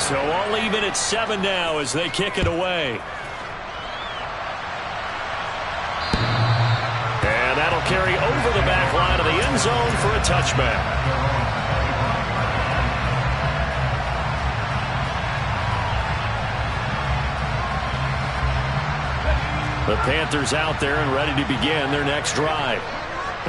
So all even at 7 now as they kick it away. And that'll carry over the back line of the end zone for a touchback. The Panthers out there and ready to begin their next drive.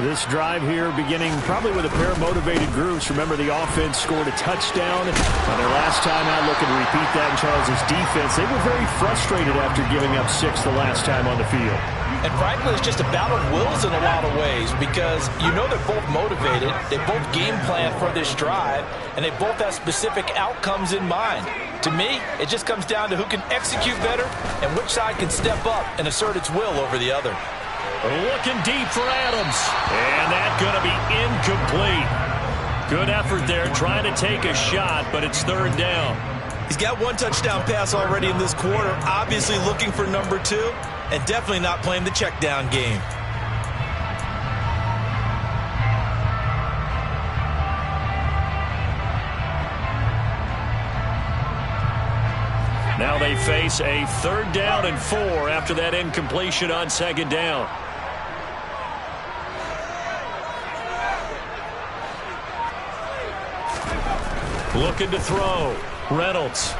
This drive here beginning probably with a pair of motivated groups. Remember, the offense scored a touchdown on their last time out, looking to repeat that in Charles's defense. They were very frustrated after giving up 6 the last time on the field. And frankly, it's just a battle of wills in a lot of ways because you know they're both motivated, they both game plan for this drive, and they both have specific outcomes in mind. To me, it just comes down to who can execute better and which side can step up and assert its will over the other. Looking deep for Adams, and that's going to be incomplete. Good effort there, trying to take a shot, but it's 3rd down. He's got 1 touchdown pass already in this quarter, obviously looking for number 2, and definitely not playing the check down game. Now they face a 3rd down and 4 after that incompletion on 2nd down. Looking to throw. Reynolds.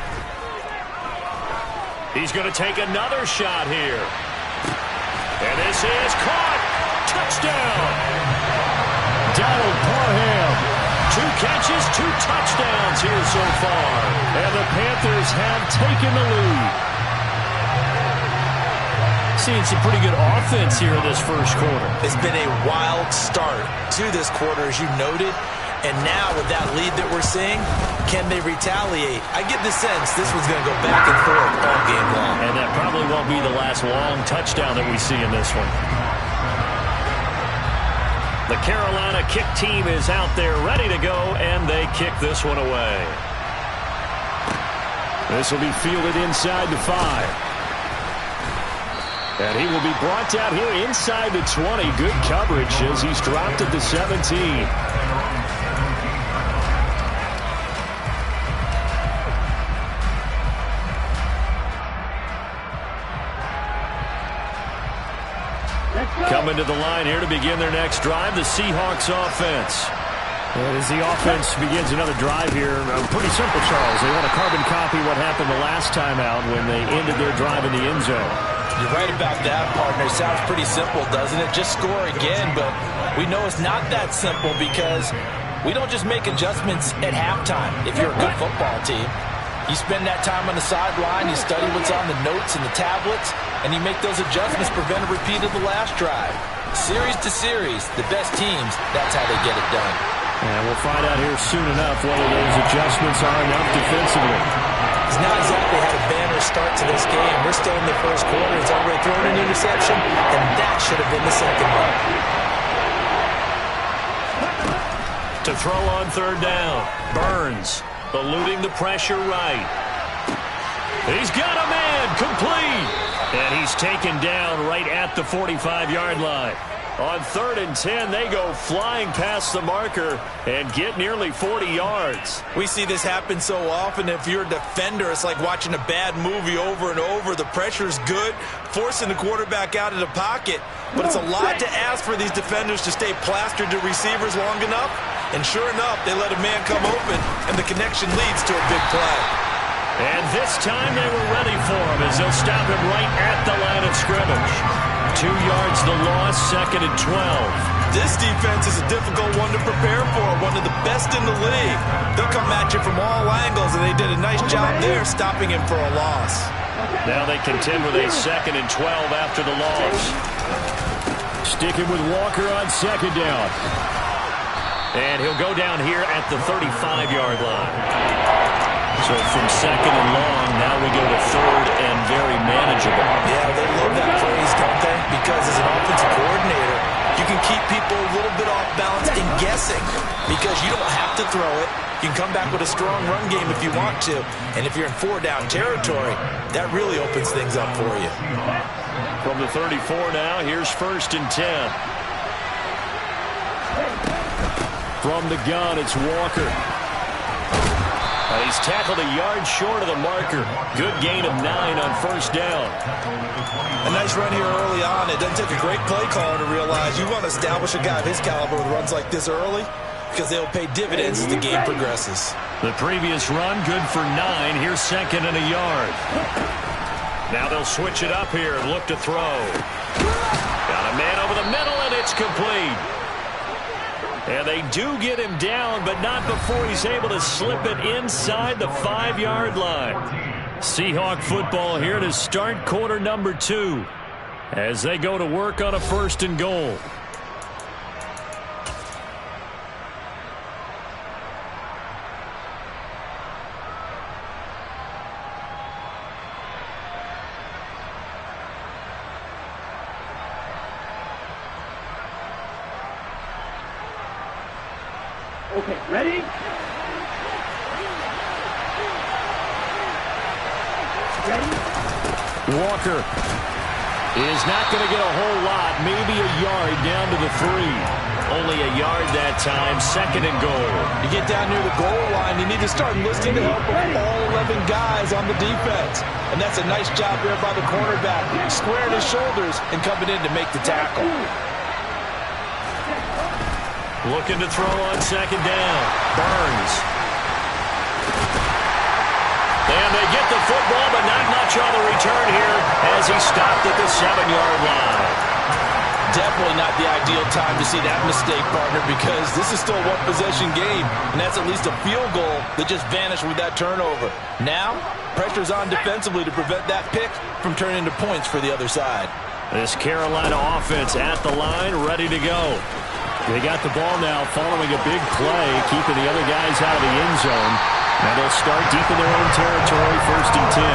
He's going to take another shot here. And this is caught. Touchdown. Donald Parham. 2 catches, 2 touchdowns here so far. And the Panthers have taken the lead. Seeing some pretty good offense here in this first quarter. It's been a wild start to this quarter, as you noted. And now with that lead that we're seeing, can they retaliate? I get the sense this one's going to go back and forth all game long. And that probably won't be the last long touchdown that we see in this one. The Carolina kick team is out there ready to go, and they kick this one away. This will be fielded inside the 5. And he will be brought down here inside the 20. Good coverage as he's dropped at the 17. Coming to the line here to begin their next drive, the Seahawks offense. And as the offense begins another drive here, pretty simple, Charles. They want to carbon copy what happened the last time out when they ended their drive in the end zone. You're right about that, partner. Sounds pretty simple, doesn't it? Just score again, but we know it's not that simple because we don't just make adjustments at halftime if you're a good football team. You spend that time on the sideline, you study what's on the notes and the tablets, and you make those adjustments, prevent a repeat of the last drive. Series to series, the best teams, that's how they get it done. And we'll find out here soon enough whether those adjustments are enough defensively. He's not exactly had a banner start to this game. We're still in the first quarter. He's already thrown an interception, and that should have been the second one. To throw on 3rd down, Burns. Eluding the pressure right. He's got a man, complete. And he's taken down right at the 45-yard line. On 3rd and 10, they go flying past the marker and get nearly 40 yards. We see this happen so often. If you're a defender, it's like watching a bad movie over and over. The pressure's good, forcing the quarterback out of the pocket. But it's a lot to ask for these defenders to stay plastered to receivers long enough. And sure enough, they let a man come open, and the connection leads to a big play. And this time they were ready for him as they'll stop him right at the line of scrimmage. 2 yards the loss, 2nd and 12. This defense is a difficult one to prepare for, one of the best in the league. They'll come at you from all angles, and they did a nice job there stopping him for a loss. Now they contend with a 2nd and 12 after the loss. Sticking with Walker on 2nd down. And he'll go down here at the 35-yard line. So from 2nd and long, now we go to 3rd and very manageable. Yeah, they love that phrase, don't they? Because as an offensive coordinator, you can keep people a little bit off balance and guessing because you don't have to throw it. You can come back with a strong run game if you want to. And if you're in 4-down territory, that really opens things up for you. From the 34 now, here's 1st and 10. From the gun, it's Walker. He's tackled a yard short of the marker. Good gain of 9 on first down. A nice run here early on. It doesn't take a great play caller to realize you want to establish a guy of his caliber with runs like this early because they'll pay dividends as the game progresses. The previous run, good for 9. Here's second and a yard. Now they'll switch it up here and look to throw. Got a man over the middle, and it's complete. And they do get him down, but not before he's able to slip it inside the 5-yard line. Seahawk football here to start quarter number 2 as they go to work on a 1st and goal. Okay, ready? Walker is not going to get a whole lot, maybe a yard down to the 3. Only a yard that time, 2nd and goal. You get down near the goal line, you need to start enlisting the help of all 11 guys on the defense. And that's a nice job there by the cornerback, squaring his shoulders and coming in to make the tackle. Looking to throw on 2nd down. Burns. And they get the football, but not much on the return here as he stopped at the 7-yard line. Definitely not the ideal time to see that mistake, partner, because this is still a one-possession game, and that's at least a field goal that just vanished with that turnover. Now, pressure's on defensively to prevent that pick from turning into points for the other side. This Carolina offense at the line, ready to go. They got the ball now following a big play, keeping the other guys out of the end zone. Now they'll start deep in their own territory, 1st and 10.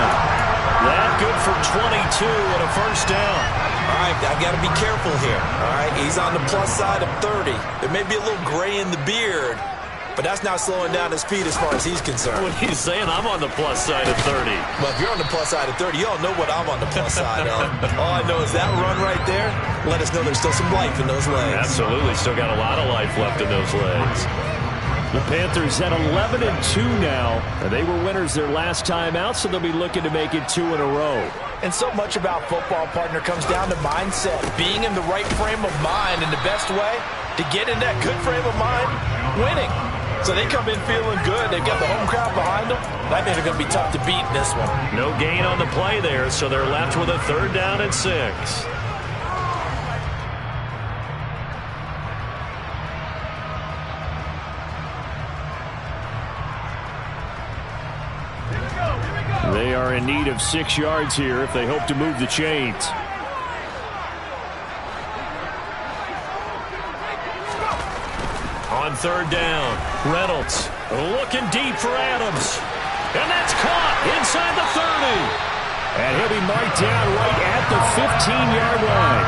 That good for 22 and a 1st down. All right, I've got to be careful here. All right, he's on the plus side of 30. There may be a little gray in the beard, but that's not slowing down his speed as far as he's concerned. What he's saying, I'm on the plus side of 30. Well, if you're on the plus side of 30, you all know what I'm on the plus side of. All I know is that run right there let us know there's still some life in those legs. Absolutely, still got a lot of life left in those legs. The Panthers at 11-2 now. They were winners their last time out, so they'll be looking to make it 2 in a row. And so much about football, partner, comes down to mindset. Being in the right frame of mind, and the best way to get in that good frame of mind, winning. So they come in feeling good. They've got the home crowd behind them. I think they're going to be tough to beat in this one. No gain on the play there, so they're left with a 3rd down and 6. They are in need of 6 yards here if they hope to move the chains. On 3rd down, Reynolds looking deep for Adams. And that's caught inside the 30. And he'll be marked down right at the 15-yard line.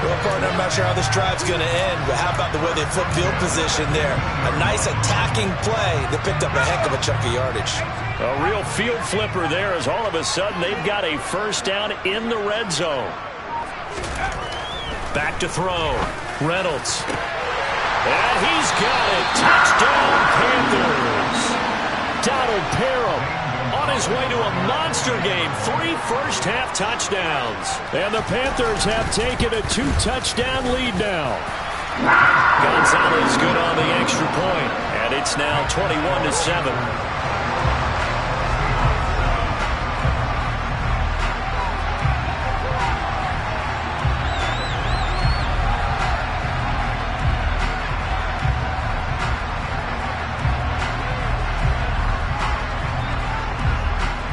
Well, partner, I'm not sure how this drive's going to end, but how about the way they flip field position there? A nice attacking play that picked up a heck of a chunk of yardage. A real field flipper there as all of a sudden they've got a 1st down in the red zone. Back to throw. Reynolds. And he's got it. Touchdown, Panthers. Donald Parham on his way to a monster game. 3 first-half touchdowns. And the Panthers have taken a 2-touchdown lead now. Gonzalez good on the extra point. And it's now 21-7.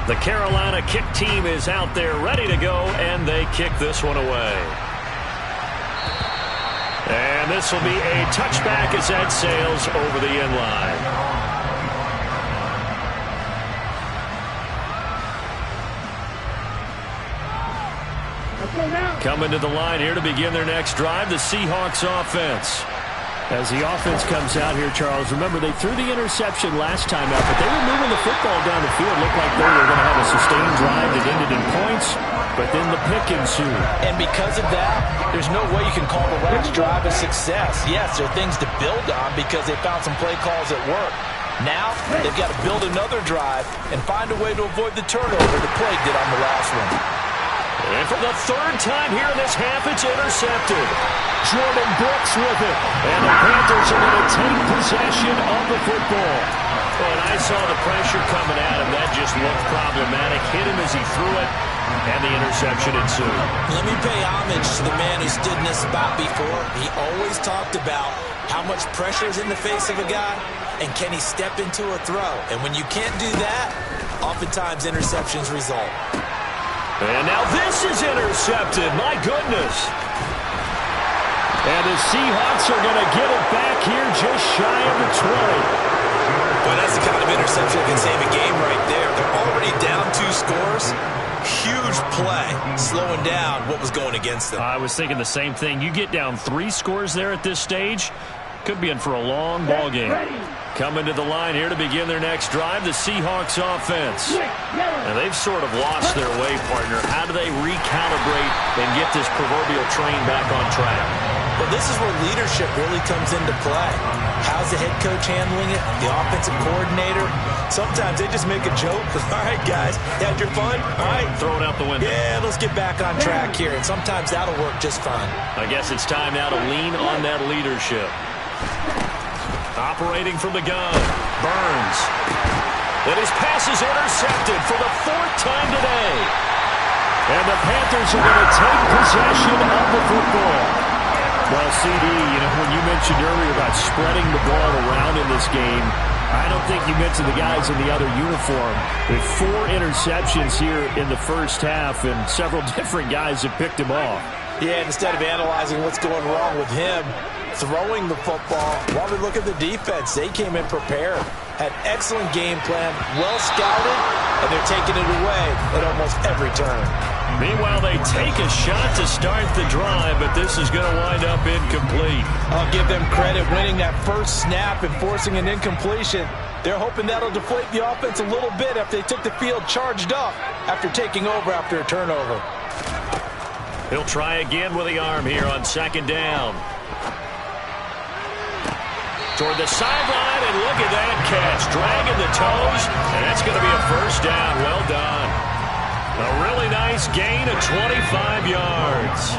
The Carolina kick team is out there ready to go, and they kick this one away. And this will be a touchback as that sails over the end line. Coming to the line here to begin their next drive, the Seahawks offense. As the offense comes out here, Charles, remember they threw the interception last time out, but they were moving the football down the field. Looked like they were going to have a sustained drive that ended in points, but then the pick ensued. And because of that, there's no way you can call the last drive a success. Yes, there are things to build on because they found some play calls that work. Now they've got to build another drive and find a way to avoid the turnover the plague did on the last one. And for the third time here in this half, it's intercepted. Jordan Brooks with it. And the Panthers are going to take possession of the football. And I saw the pressure coming at him. That just looked problematic. Hit him as he threw it, and the interception ensued. Let me pay homage to the man who stood in this spot before. He always talked about how much pressure is in the face of a guy, and can he step into a throw. And when you can't do that, oftentimes interceptions result. And now this is intercepted. My goodness. And the Seahawks are going to get it back here just shy of the 20. Boy, that's the kind of interception that can save a game right there. They're already down 2 scores. Huge play, slowing down what was going against them. I was thinking the same thing. You get down 3 scores there at this stage, could be in for a long ball game. Coming to the line here to begin their next drive, the Seahawks offense. And they've sort of lost their way, partner. How do they recalibrate and get this proverbial train back on track? Well, this is where leadership really comes into play. How's the head coach handling it? The offensive coordinator? Sometimes they just make a joke. All right, guys, you had your fun? All right. Throw it out the window. Yeah, let's get back on track here. And sometimes that'll work just fine. I guess it's time now to lean on that leadership. Operating from the gun, Burns. And his pass is intercepted for the 4th time today. And the Panthers are going to take possession of the football. Well, CD, when you mentioned earlier about spreading the ball around in this game, I don't think you mentioned the guys in the other uniform. With 4 interceptions here in the first half, and several different guys have picked him off. Yeah, instead of analyzing what's going wrong with him, throwing the football, while we look at the defense, they came in prepared, had excellent game plan, well scouted, and they're taking it away at almost every turn. Meanwhile, they take a shot to start the drive, but this is going to wind up incomplete. I'll give them credit winning that first snap and forcing an incompletion. They're hoping that'll deflate the offense a little bit after they took the field charged up after taking over after a turnover. He'll try again with the arm here on 2nd down. Toward the sideline, and look at that catch. Dragging the toes, and that's going to be a first down. Well done. A really nice gain of 25 yards.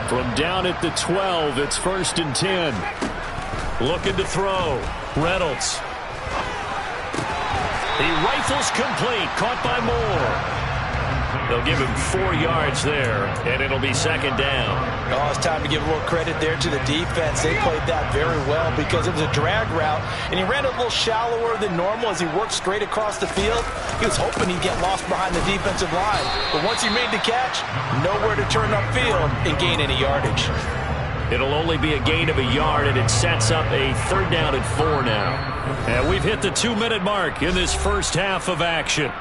From down at the 12, it's 1st and 10. Looking to throw. Reynolds. He rifles complete. Caught by Moore. They'll give him 4 yards there, and it'll be 2nd down. Oh, it's time to give a little credit there to the defense. They played that very well because it was a drag route, and he ran a little shallower than normal as he worked straight across the field. He was hoping he'd get lost behind the defensive line, but once he made the catch, nowhere to turn upfield and gain any yardage. It'll only be a gain of a yard, and it sets up a 3rd down and 4 now. And we've hit the 2-minute mark in this first half of action.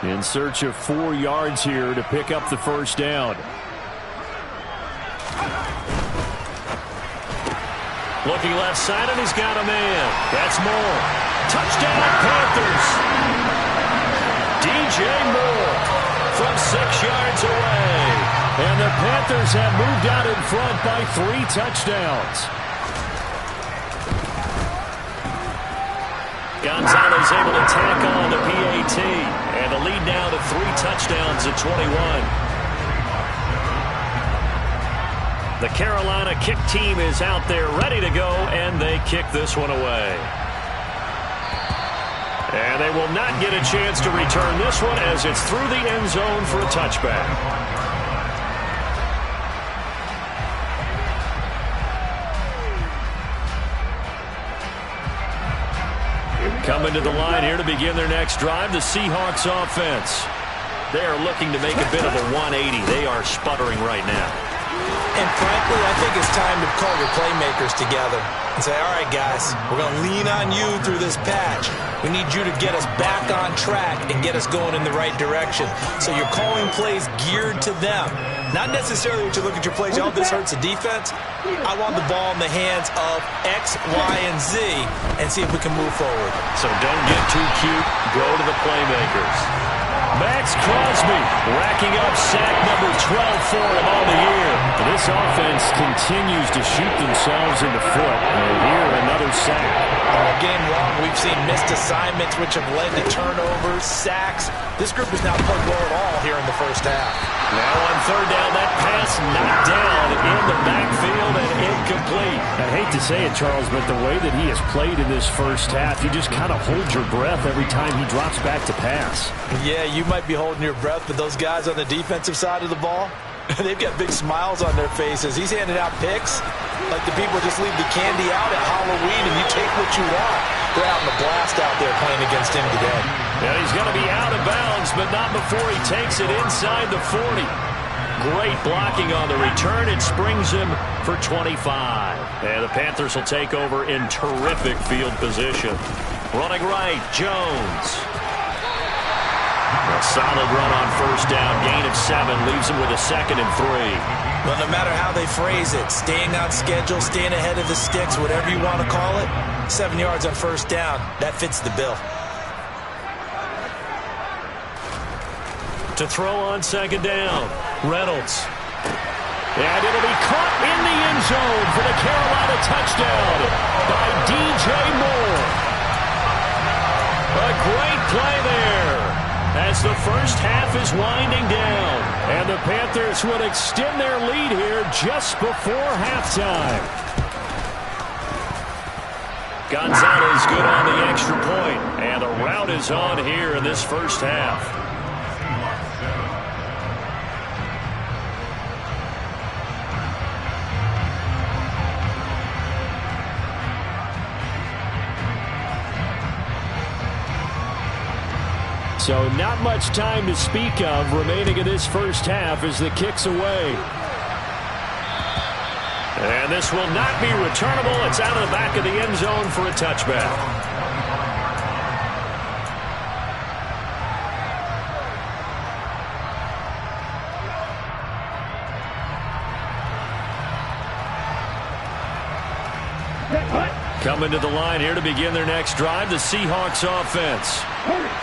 In search of 4 yards here to pick up the first down. Looking left side, and he's got a man. That's Moore. Touchdown, Panthers. DJ Moore from 6 yards away. And the Panthers have moved out in front by 3 touchdowns. Gonzalez able to tack on the PAT. And the lead now to 3 touchdowns at 21. The Carolina kick team is out there ready to go, and they kick this one away. And they will not get a chance to return this one as it's through the end zone for a touchback. Coming to the line here to begin their next drive, the Seahawks offense. They are looking to make a bit of a 180. They are sputtering right now. And frankly, I think it's time to call your playmakers together and say, all right, guys, we're going to lean on you through this patch. We need you to get us back on track and get us going in the right direction. So you're calling plays geared to them. Not necessarily what you look at your plays, oh, this hurts the defense. I want the ball in the hands of X, Y, and Z and see if we can move forward. So don't get too cute. Go to the playmakers. Max Crosby racking up sack number 12 for him on the year. This offense continues to shoot themselves in the foot. And here another another sack. All game long, we've seen missed assignments which have led to turnovers, sacks. This group has not played well at all here in the first half. Now on third down, that pass knocked down in the backfield and incomplete. I hate to say it, Charles, but the way that he has played in this first half, you just kind of hold your breath every time he drops back to pass. Yeah, you might be holding your breath, but those guys on the defensive side of the ball, they've got big smiles on their faces. He's handing out picks like the people just leave the candy out at Halloween and you take what you want. They're having a blast out there playing against him today. And he's going to be out of bounds, but not before he takes it inside the 40. Great blocking on the return. It springs him for 25. And the Panthers will take over in terrific field position. Running right, Jones. A solid run on first down. Gain of 7 leaves him with a 2nd and 3. Well, no matter how they phrase it, staying on schedule, staying ahead of the sticks, whatever you want to call it, 7 yards on first down, that fits the bill. To throw on second down, Reynolds. And it'll be caught in the end zone for the Carolina touchdown by DJ Moore. A great play there as the first half is winding down. And the Panthers will extend their lead here just before halftime. Gonzalez good on the extra point, and the rout is on here in this first half. So not much time to speak of remaining in this first half as the kick's away. And this will not be returnable. It's out of the back of the end zone for a touchback. Coming to the line here to begin their next drive, the Seahawks offense.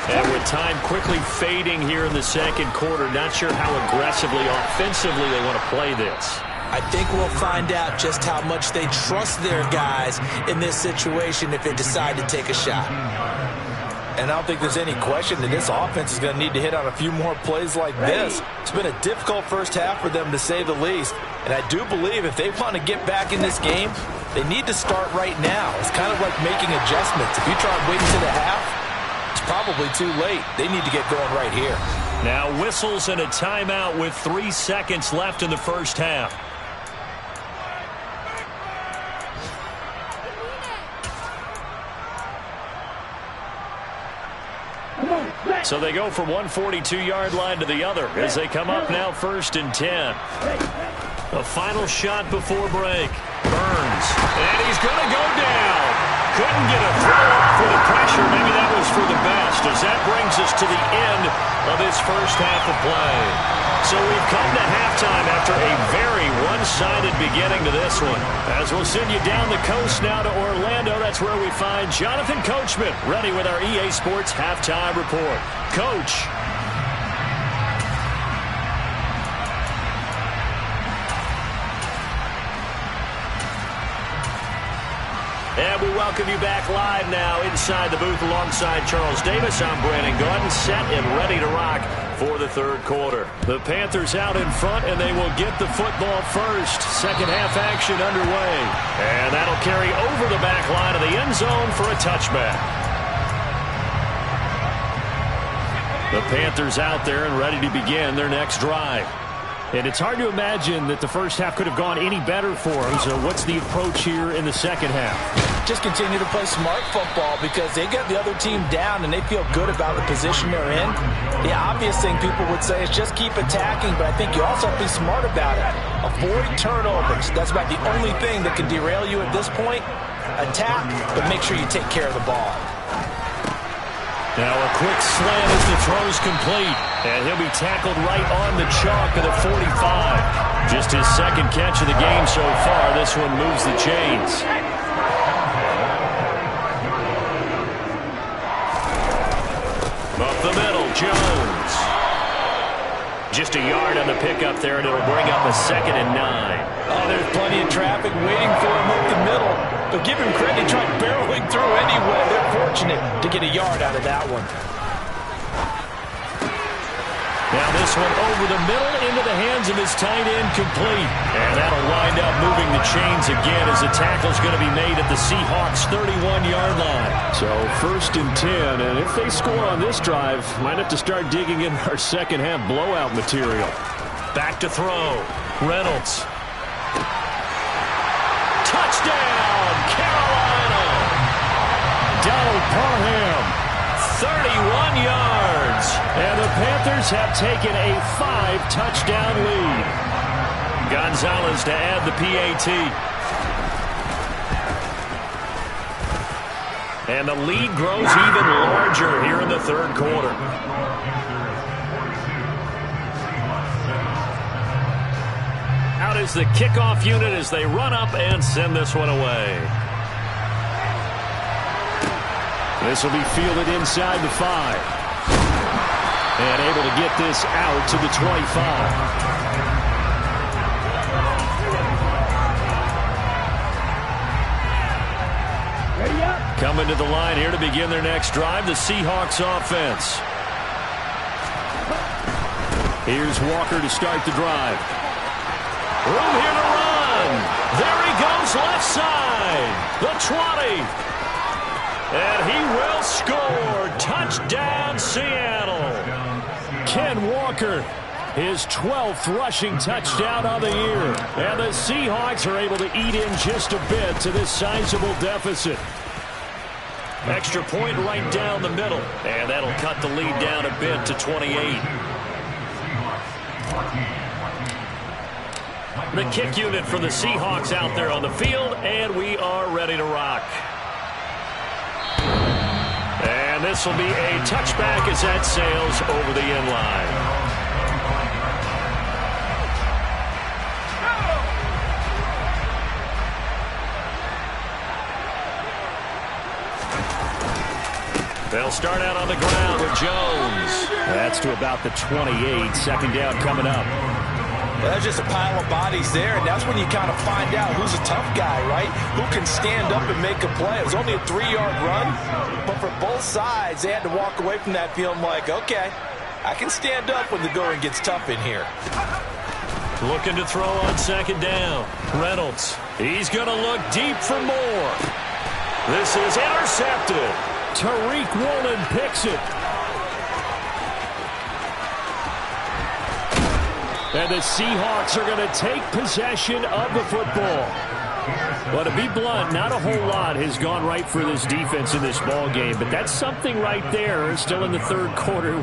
And with time quickly fading here in the second quarter, not sure how aggressively, offensively they want to play this. I think we'll find out just how much they trust their guys in this situation if they decide to take a shot. And I don't think there's any question that this offense is going to need to hit on a few more plays like this. It's been a difficult first half for them, to say the least. And I do believe if they want to get back in this game, they need to start right now. It's kind of like making adjustments. If you try waiting to the half, it's probably too late. They need to get going right here. Now whistles and a timeout with 3 seconds left in the first half. So they go from one 42-yard line to the other as they come up now 1st and 10. A final shot before break. Burns. And he's going to go down. Couldn't get a throw up for the pressure. Maybe that was for the best as that brings us to the end of this first half of play. So we've come to halftime after a very one-sided beginning to this one. As we'll send you down the coast now to Orlando, that's where we find Jonathan Coachman ready with our EA Sports Halftime Report. Coach. And we welcome you back live now inside the booth alongside Charles Davis. I'm Brandon Gordon, set and ready to rock for the third quarter. The Panthers out in front, and they will get the football first. Second half action underway. And that'll carry over the back line of the end zone for a touchback. The Panthers out there and ready to begin their next drive. And it's hard to imagine that the first half could have gone any better for them. So what's the approach here in the second half? Just continue to play smart football because they get the other team down and they feel good about the position they're in. The obvious thing people would say is just keep attacking, but I think you also have to be smart about it. Avoid turnovers. That's about the only thing that can derail you at this point. Attack, but make sure you take care of the ball. Now a quick slant as the throw's complete. And he'll be tackled right on the chalk of the 45. Just his second catch of the game so far. This one moves the chains. Up the middle, Jones. Just a yard on the pickup there, and it'll bring up a 2nd and 9. Oh, there's plenty of traffic waiting for him up the middle. But give him credit, he tried barreling through anyway. They're fortunate to get a yard out of that one. Now this one over the middle into the hands of his tight end, complete. And that'll wind up moving the chains again as the tackle's going to be made at the Seahawks' 31-yard line. So 1st and 10, and if they score on this drive, might have to start digging in our second-half blowout material. Back to throw. Reynolds. Touchdown, Carolina! Donald Parham. 31 yards. And the Panthers have taken a 5-touchdown lead. Gonzalez to add the PAT. And the lead grows even larger here in the 3rd quarter. Out is the kickoff unit as they run up and send this one away. This will be fielded inside the 5. And able to get this out to the 25. Coming to the line here to begin their next drive, the Seahawks offense. Here's Walker to start the drive. Room here to run. There he goes, left side. The 20. And he will score. Touchdown, Seattle. Ken Walker, his 12th rushing touchdown of the year. And the Seahawks are able to eat in just a bit to this sizable deficit. Extra point right down the middle. And that'll cut the lead down a bit to 28. The kick unit for the Seahawks out there on the field. And we are ready to rock. And this will be a touchback as that sails over the end line. They'll start out on the ground with Jones. That's to about the 28. 2nd down coming up. There's just a pile of bodies there, and that's when you kind of find out who's a tough guy, right? Who can stand up and make a play. It was only a 3-yard run, but for both sides, they had to walk away from that feeling like, okay, I can stand up when the going gets tough in here. Looking to throw on 2nd down. Reynolds. He's going to look deep for more. This is intercepted. Tariq Woolen picks it. And the Seahawks are going to take possession of the football. Well, to be blunt, not a whole lot has gone right for this defense in this ball game, but that's something right there. Still in the 3rd quarter.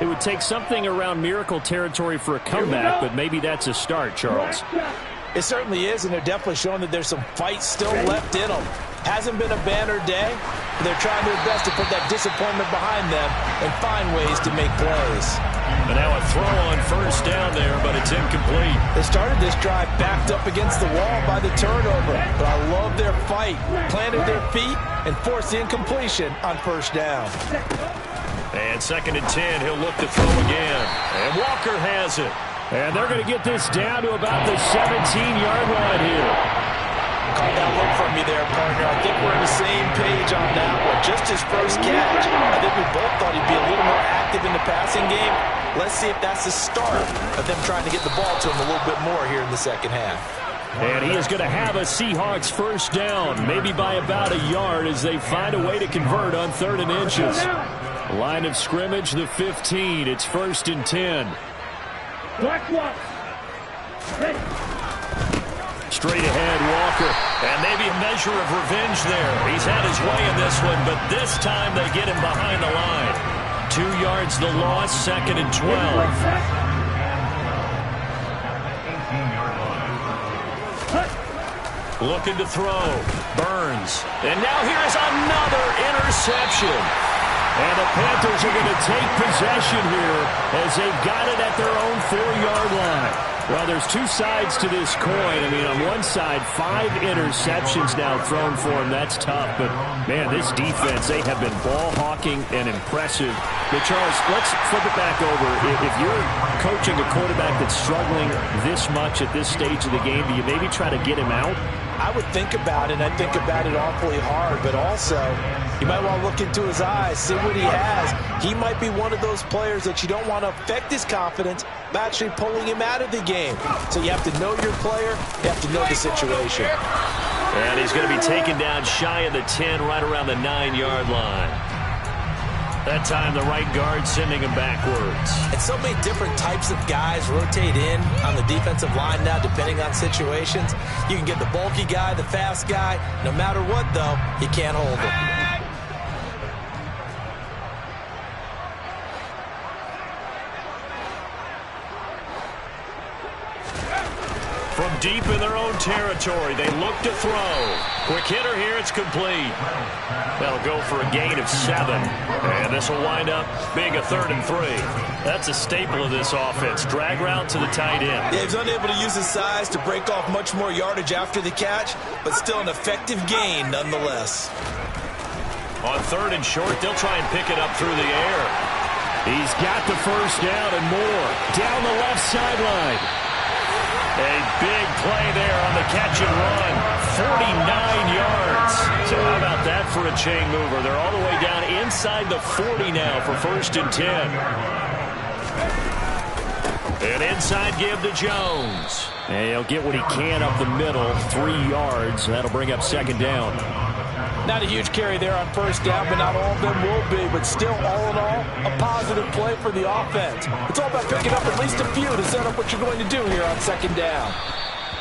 It would take something around miracle territory for a comeback, but maybe that's a start, Charles. It certainly is, and they're definitely showing that there's some fight still left in them. Hasn't been a banner day, but they're trying their best to put that disappointment behind them and find ways to make plays. And now a throw on 1st down there, but it's incomplete. They started this drive backed up against the wall by the turnover, but I love their fight. Planted their feet and forced the incompletion on 1st down. And 2nd and 10, he'll look to throw again. And Walker has it. And they're going to get this down to about the 17-yard line here. Caught that look from me there, partner. I think we're on the same page on that one. Just his first catch. I think we both thought he'd be a little more active in the passing game. Let's see if that's the start of them trying to get the ball to him a little bit more here in the 2nd half. And he is going to have a Seahawks 1st down, maybe by about a yard as they find a way to convert on 3rd and inches. Line of scrimmage, the 15. It's 1st and 10. Straight ahead, Walker. And maybe a measure of revenge there. He's had his way in this one, but this time they get him behind the line. 2 yards the loss, 2nd and 12. Looking to throw. Burns. And now here's another interception. And the Panthers are going to take possession here as they've got it at their own 4-yard line. Well, there's two sides to this coin. I mean, on one side, 5 interceptions now thrown for him. That's tough. But, man, this defense, they have been ball hawking and impressive. But, Charles, let's flip it back over. If you're coaching a quarterback that's struggling this much at this stage of the game, do you maybe try to get him out? I would think about it, and I think about it awfully hard, but also you might want to look into his eyes, see what he has. He might be one of those players that you don't want to affect his confidence by actually pulling him out of the game. So you have to know your player, you have to know the situation. And he's going to be taken down shy of the 10, right around the 9-yard line. That time the right guard sending him backwards. And so many different types of guys rotate in on the defensive line now, depending on situations. You can get the bulky guy, the fast guy. No matter what, though, you can't hold him. From deep in their own territory, they look to throw. Quick hitter here, it's complete. That'll go for a gain of 7. And this will wind up being a 3rd and 3. That's a staple of this offense. Drag route to the tight end. Yeah, he's unable to use his size to break off much more yardage after the catch, but still an effective gain nonetheless. On 3rd and short, they'll try and pick it up through the air. He's got the first down and more. Down the left sideline. A big play there on the catch and run. 49 yards. So how about that for a chain mover? They're all the way down inside the 40 now for 1st and 10. An inside give to Jones. And he'll get what he can up the middle, 3 yards. That'll bring up 2nd down. Not a huge carry there on 1st down, but not all of them will be. But still, all in all, a positive play for the offense. It's all about picking up at least a few to set up what you're going to do here on 2nd down.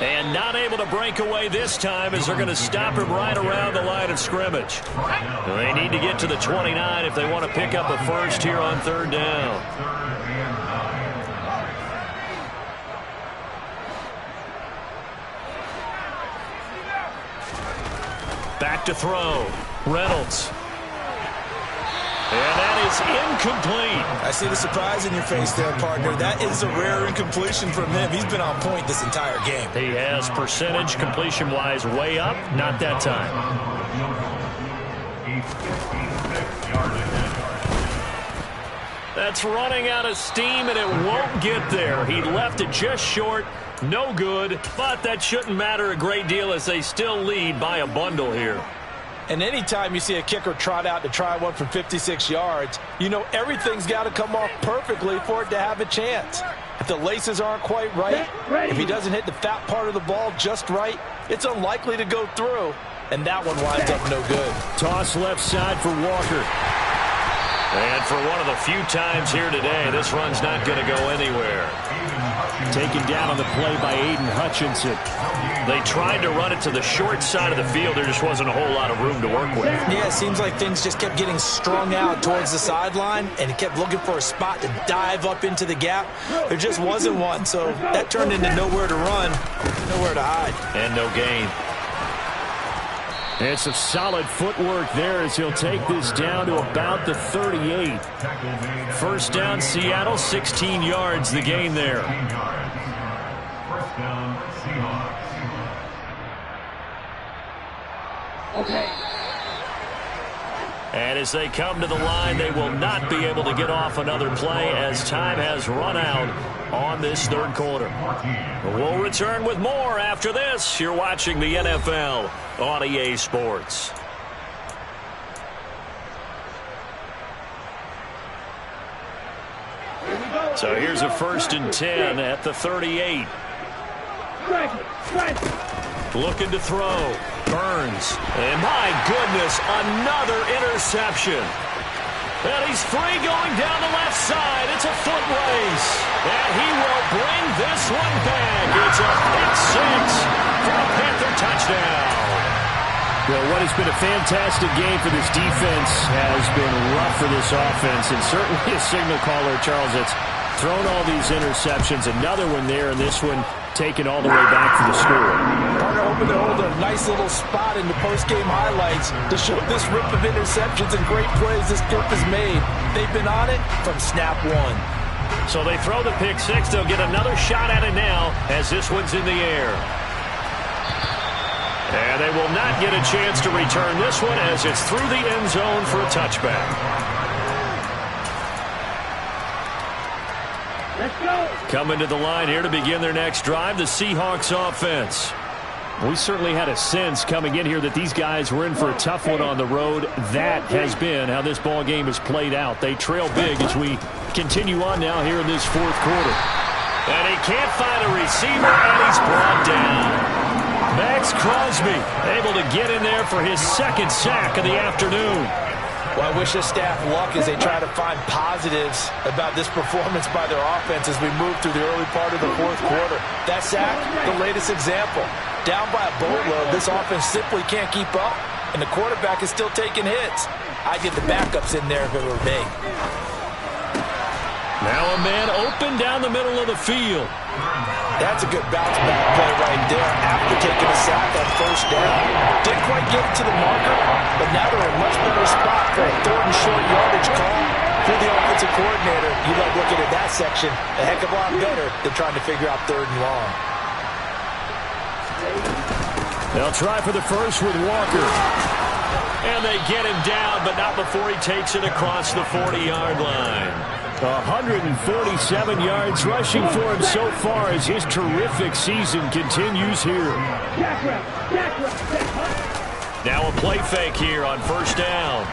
And not able to break away this time as they're going to stop him right around the line of scrimmage. They need to get to the 29 if they want to pick up a first here on 3rd down. Back to throw. Reynolds. And that is incomplete. I see the surprise in your face there, partner. That is a rare incompletion from him. He's been on point this entire game. He has percentage completion-wise way up. Not that time. That's running out of steam, and it won't get there. He left it just short. No good, but that shouldn't matter a great deal as they still lead by a bundle here. And anytime you see a kicker trot out to try one from 56 yards, you know everything's got to come off perfectly for it to have a chance. If the laces aren't quite right, if he doesn't hit the fat part of the ball just right, it's unlikely to go through. And that one winds up no good. Toss left side for Walker. And for one of the few times here today, this run's not going to go anywhere. Taken down on the play by Aiden Hutchinson. They tried to run it to the short side of the field. There just wasn't a whole lot of room to work with. Yeah, it seems like things just kept getting strung out towards the sideline, and he kept looking for a spot to dive up into the gap. There just wasn't one, so that turned into nowhere to run, nowhere to hide. And no gain. And some solid footwork there as he'll take this down to about the 38. 1st down, Seattle, 16 yards the gain there. Okay. And as they come to the line, they will not be able to get off another play as time has run out on this 3rd quarter. We'll return with more after this. You're watching the NFL on EA Sports. So here's a 1st and 10 at the 38. Looking to throw. Burns. And my goodness, another interception. And he's free going down the left side. It's a foot race. And he will bring this one back. It's a pick 6 for a Panther touchdown. Well, what has been a fantastic game for this defense has been rough for this offense. And certainly a signal caller, Charles, that's thrown all these interceptions. Another one there, and this one taken all the way back for the score. Partner hoping to hold a nice little spot in the post-game highlights to show this rip of interceptions and great plays this group has made. They've been on it from snap one. So they throw the pick six. They'll get another shot at it now as this one's in the air. And they will not get a chance to return this one as it's through the end zone for a touchback. Let's go. Coming to the line here to begin their next drive, the Seahawks offense. We certainly had a sense coming in here that these guys were in for a tough one on the road. That has been how this ball game has played out. They trail big as we continue on now here in this fourth quarter. And he can't find a receiver, and he's brought down. Max Crosby able to get in there for his second sack of the afternoon. Well, I wish the staff luck as they try to find positives about this performance by their offense as we move through the early part of the fourth quarter. That sack, the latest example. Down by a boatload, this offense simply can't keep up, and the quarterback is still taking hits. I'd get the backups in there if it were me. Now a man open down the middle of the field. That's a good bounce back play right there after taking a sack on first down. Didn't quite get it to the marker, but now they're in a much better spot for a third and short yardage call. For the offensive coordinator, you like looking at that section a heck of a lot better than trying to figure out third and long. They'll try for the first with Walker. And they get him down, but not before he takes it across the 40-yard line. 147 yards rushing for him so far as his terrific season continues here. Now a play fake here on first down.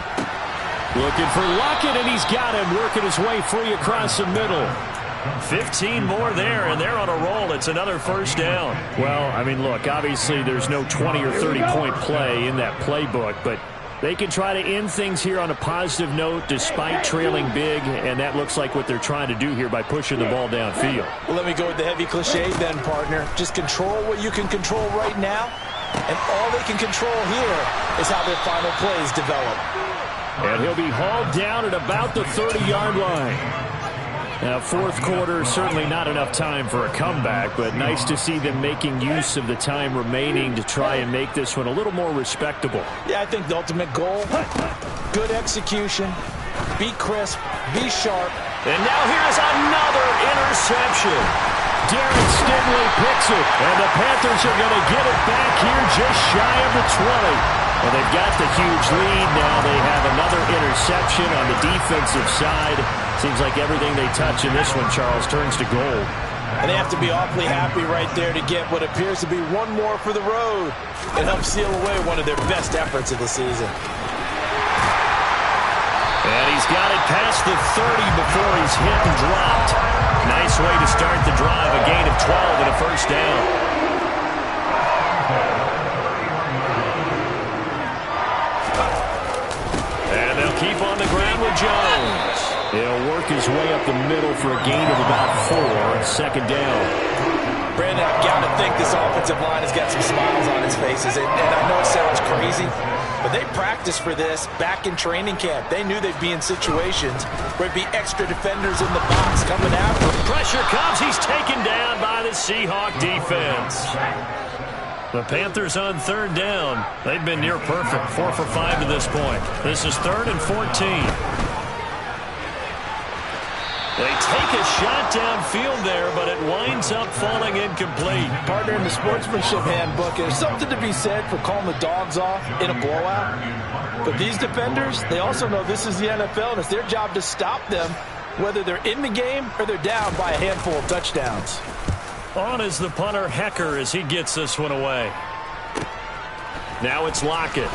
Looking for Lockett, and he's got him working his way free across the middle. 15 more there, and they're on a roll. It's another first down. Well, I mean, look, obviously there's no 20 or 30-point play in that playbook, but they can try to end things here on a positive note despite trailing big, and that looks like what they're trying to do here by pushing the ball downfield. Well, let me go with the heavy cliche then, partner. Just control what you can control right now, and all they can control here is how their final plays develop. And he'll be hauled down at about the 30-yard line. Now, fourth quarter, certainly not enough time for a comeback, but nice to see them making use of the time remaining to try and make this one a little more respectable. Yeah, I think the ultimate goal, good execution, be crisp, be sharp. And now here's another interception. Darren Stingley picks it, and the Panthers are going to get it back here just shy of the 20. Well, they've got the huge lead. Now they have another interception on the defensive side. Seems like everything they touch in this one, Charles, turns to gold. And they have to be awfully happy right there to get what appears to be one more for the road. It helps seal away one of their best efforts of the season. And he's got it past the 30 before he's hit and dropped. Nice way to start the drive, a gain of 12 and a first down. And they'll keep on the ground with Jones. He'll work his way up the middle for a gain of about 4, second down. Brandon, I've got to think this offensive line has got some smiles on its faces. And I know it sounds crazy, but they practiced for this back in training camp. They knew they'd be in situations where there'd be extra defenders in the box coming after him. Pressure comes. He's taken down by the Seahawk defense. The Panthers on third down. They've been near perfect, 4 for 5 to this point. This is 3rd and 14. They take a shot downfield there, but it winds up falling incomplete. Partner, in the sportsmanship handbook, there's something to be said for calling the dogs off in a blowout. But these defenders, they also know this is the NFL, and it's their job to stop them, whether they're in the game or they're down by a handful of touchdowns. On is the punter, Hecker, as he gets this one away. Now it's Lockett.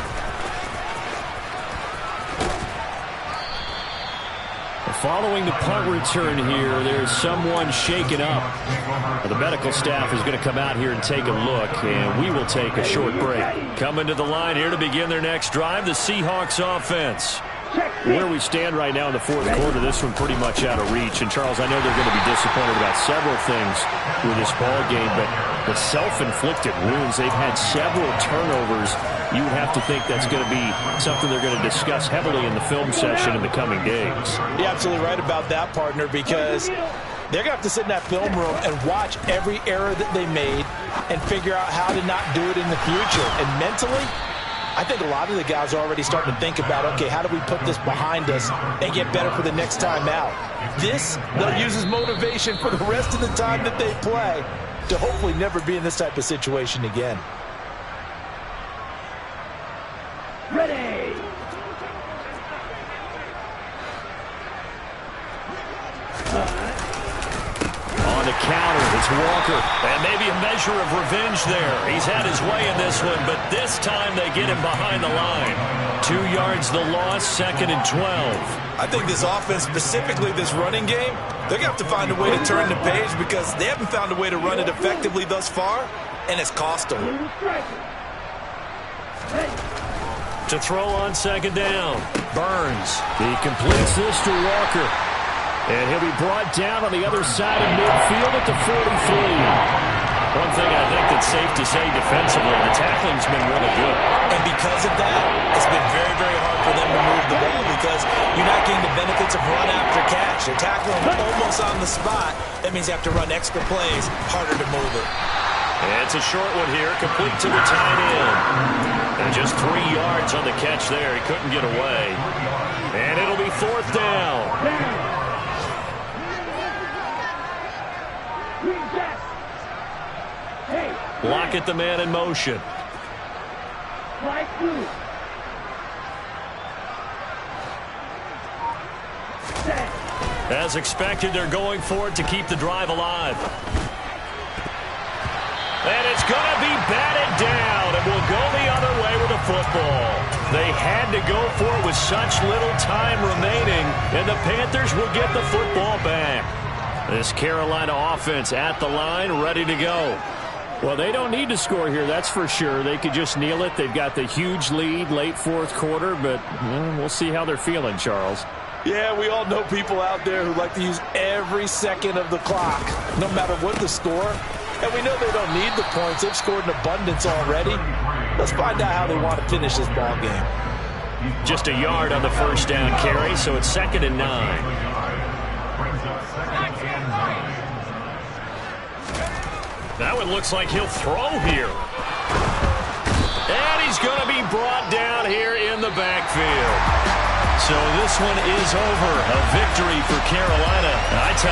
Following the punt return here, there's someone shaken up. The medical staff is going to come out here and take a look, and we will take a short break. Coming to the line here to begin their next drive, the Seahawks offense. Where we stand right now in the fourth quarter, this one pretty much out of reach. And, Charles, I know they're going to be disappointed about several things with this ball game, but the self-inflicted wounds, they've had several turnovers. You would have to think that's going to be something they're going to discuss heavily in the film session in the coming days. You're absolutely right about that, partner, because they're going to have to sit in that film room and watch every error that they made and figure out how to not do it in the future. And mentally, I think a lot of the guys are already starting to think about, okay, how do we put this behind us and get better for the next time out? This, they'll use as motivation for the rest of the time that they play to hopefully never be in this type of situation again. Ready. On the counter, it's Walker. And maybe a measure of revenge there. He's had his way in this one, but this time they get him behind the line. 2 yards the loss, 2nd and 12. I think this offense, specifically this running game, they're going to have to find a way to turn the page because they haven't found a way to run it effectively thus far, and it's cost them. To throw on 2nd down, Burns. He completes this to Walker. And he'll be brought down on the other side of midfield at the 43. One thing I think that's safe to say defensively, the tackling's been really good. And because of that, it's been very, very hard for them to move the ball because you're not getting the benefits of run after catch. They're tackling almost on the spot. That means you have to run extra plays, harder to move it. And it's a short one here, complete to the tight end. And just 3 yards on the catch there. He couldn't get away. And it'll be 4th down. Lockett the man in motion. As expected, they're going for it to keep the drive alive. And it's going to be batted down, and we'll go the other way with the football. They had to go for it with such little time remaining, and the Panthers will get the football back. This Carolina offense at the line, ready to go. Well, they don't need to score here, that's for sure. They could just kneel it. They've got the huge lead late 4th quarter, but we'll see how they're feeling, Charles. Yeah, we all know people out there who like to use every second of the clock, no matter what the score. And we know they don't need the points. They've scored in abundance already. Let's find out how they want to finish this ball game. Just a yard on the 1st down carry, so it's 2nd and 9. That one looks like he'll throw here. And he's going to be brought down here in the backfield. So this one is over. A victory for Carolina. I tell